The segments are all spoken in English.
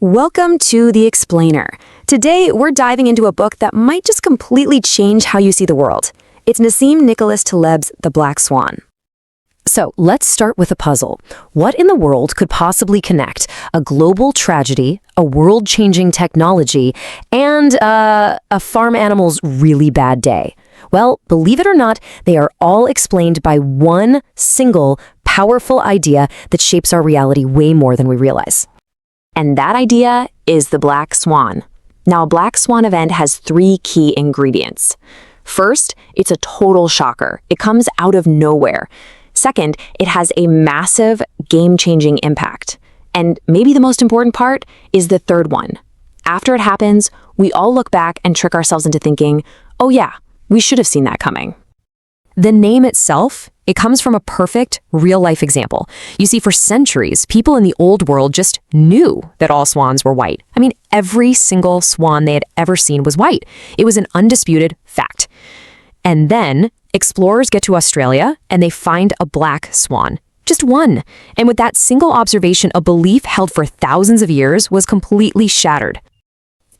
Welcome to The Explainer. Today, we're diving into a book that might just completely change how you see the world. It's Nassim Taleb's The Black Swan. So, let's start with a puzzle. What in the world could possibly connect a global tragedy, a world-changing technology, and a farm animal's really bad day? Well, believe it or not, they are all explained by one single, powerful idea that shapes our reality way more than we realize. And that idea is the black swan. Now, a black swan event has three key ingredients. First, it's a total shocker. It comes out of nowhere. Second, it has a massive, game-changing impact. And maybe the most important part is the third one. After it happens, we all look back and trick ourselves into thinking, oh yeah, we should have seen that coming. The name itself, it comes from a perfect, real-life example. You see, for centuries, people in the old world just knew that all swans were white. I mean, every single swan they had ever seen was white. It was an undisputed fact. And then, explorers get to Australia, and they find a black swan. Just one. And with that single observation, a belief held for thousands of years was completely shattered.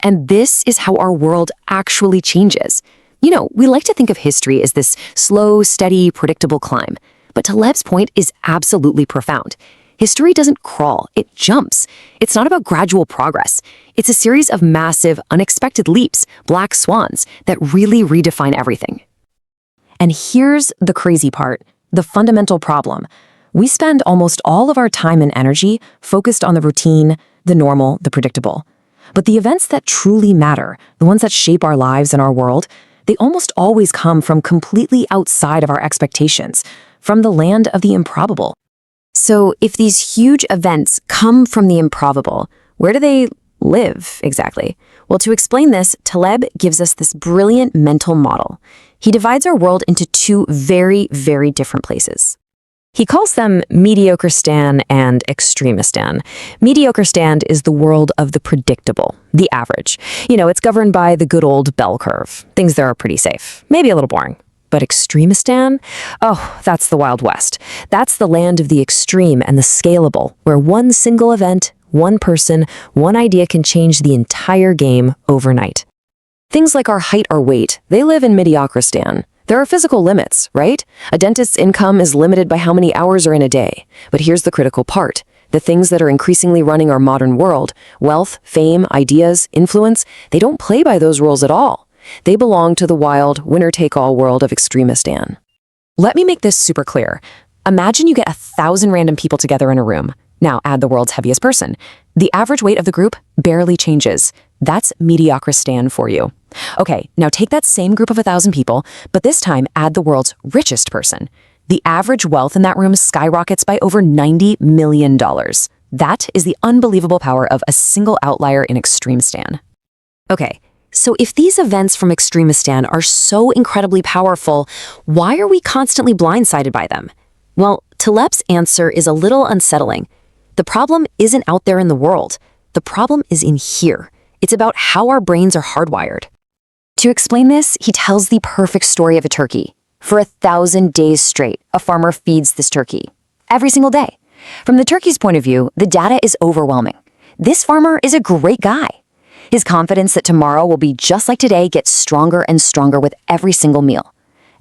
And this is how our world actually changes. You know, we like to think of history as this slow, steady, predictable climb. But Taleb's point is absolutely profound. History doesn't crawl, it jumps. It's not about gradual progress. It's a series of massive, unexpected leaps, black swans, that really redefine everything. And here's the crazy part, the fundamental problem. We spend almost all of our time and energy focused on the routine, the normal, the predictable. But the events that truly matter, the ones that shape our lives and our world, they almost always come from completely outside of our expectations, from the land of the improbable. So if these huge events come from the improbable, where do they live exactly? Well, to explain this, Taleb gives us this brilliant mental model. He divides our world into two very, very different places. He calls them Mediocristan and Extremistan. Mediocristan is the world of the predictable, the average. You know, it's governed by the good old bell curve. Things there are pretty safe, maybe a little boring. But Extremistan? Oh, that's the Wild West. That's the land of the extreme and the scalable, where one single event, one person, one idea can change the entire game overnight. Things like our height or weight, they live in Mediocristan. There are physical limits, right? A dentist's income is limited by how many hours are in a day. But here's the critical part. The things that are increasingly running our modern world, wealth, fame, ideas, influence, they don't play by those rules at all. They belong to the wild, winner-take-all world of Extremistan. Let me make this super clear. Imagine you get 1,000 random people together in a room. Now add the world's heaviest person. The average weight of the group barely changes. That's Mediocristan for you. Okay, now take that same group of 1,000 people, but this time add the world's richest person. The average wealth in that room skyrockets by over $90 million. That is the unbelievable power of a single outlier in Extremistan. Okay, so if these events from Extremistan are so incredibly powerful, why are we constantly blindsided by them? Well, Taleb's answer is a little unsettling. The problem isn't out there in the world. The problem is in here. It's about how our brains are hardwired. To explain this, he tells the perfect story of a turkey. For 1,000 days straight, a farmer feeds this turkey. Every single day. From the turkey's point of view, the data is overwhelming. This farmer is a great guy. His confidence that tomorrow will be just like today gets stronger and stronger with every single meal.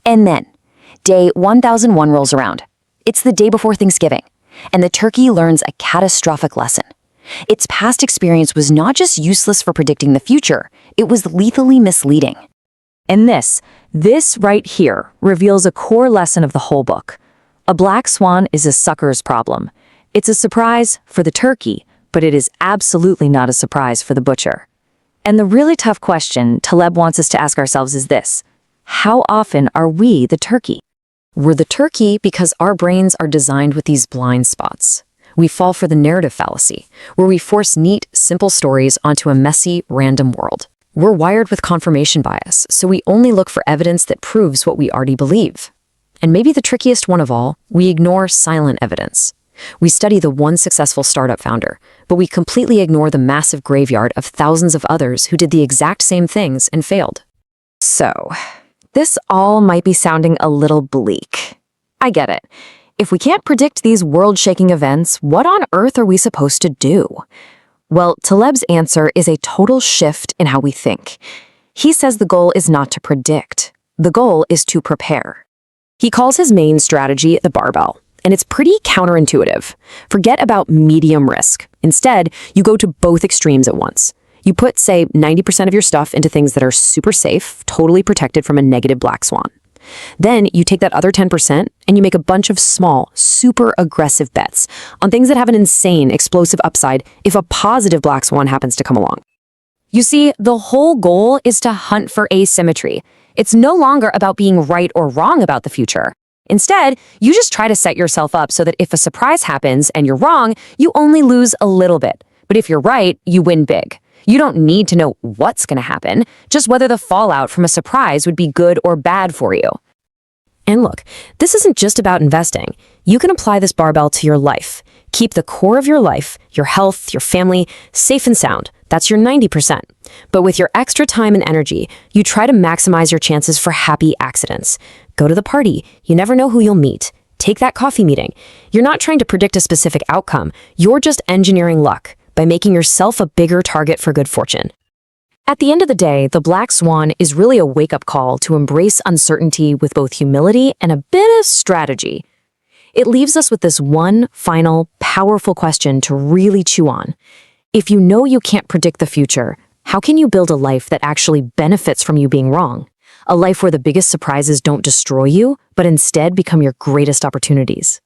And then, day 1001 rolls around. It's the day before Thanksgiving, and the turkey learns a catastrophic lesson. Its past experience was not just useless for predicting the future, it was lethally misleading. And this right here reveals a core lesson of the whole book. A black swan is a sucker's problem. It's a surprise for the turkey, but it is absolutely not a surprise for the butcher. And the really tough question Taleb wants us to ask ourselves is this: how often are we the turkey? We're the turkey because our brains are designed with these blind spots. We fall for the narrative fallacy, where we force neat, simple stories onto a messy, random world. We're wired with confirmation bias, so we only look for evidence that proves what we already believe. And maybe the trickiest one of all, we ignore silent evidence. We study the one successful startup founder, but we completely ignore the massive graveyard of thousands of others who did the exact same things and failed. So, this all might be sounding a little bleak. I get it. If we can't predict these world-shaking events, what on earth are we supposed to do? Well, Taleb's answer is a total shift in how we think. He says the goal is not to predict. The goal is to prepare. He calls his main strategy the barbell, and it's pretty counterintuitive. Forget about medium risk. Instead, you go to both extremes at once. You put, say, 90% of your stuff into things that are super safe, totally protected from a negative black swan. Then you take that other 10% and you make a bunch of small, super aggressive bets on things that have an insane, explosive upside if a positive black swan happens to come along. You see, the whole goal is to hunt for asymmetry. It's no longer about being right or wrong about the future. Instead, you just try to set yourself up so that if a surprise happens and you're wrong, you only lose a little bit. But if you're right, you win big. You don't need to know what's going to happen, just whether the fallout from a surprise would be good or bad for you. And look, this isn't just about investing. You can apply this barbell to your life. Keep the core of your life, your health, your family, safe and sound. That's your 90%. But with your extra time and energy, you try to maximize your chances for happy accidents. Go to the party. You never know who you'll meet. Take that coffee meeting. You're not trying to predict a specific outcome. You're just engineering luck by making yourself a bigger target for good fortune. At the end of the day, the black swan is really a wake-up call to embrace uncertainty with both humility and a bit of strategy. It leaves us with this one final, powerful question to really chew on. If you know you can't predict the future, how can you build a life that actually benefits from you being wrong? A life where the biggest surprises don't destroy you, but instead become your greatest opportunities.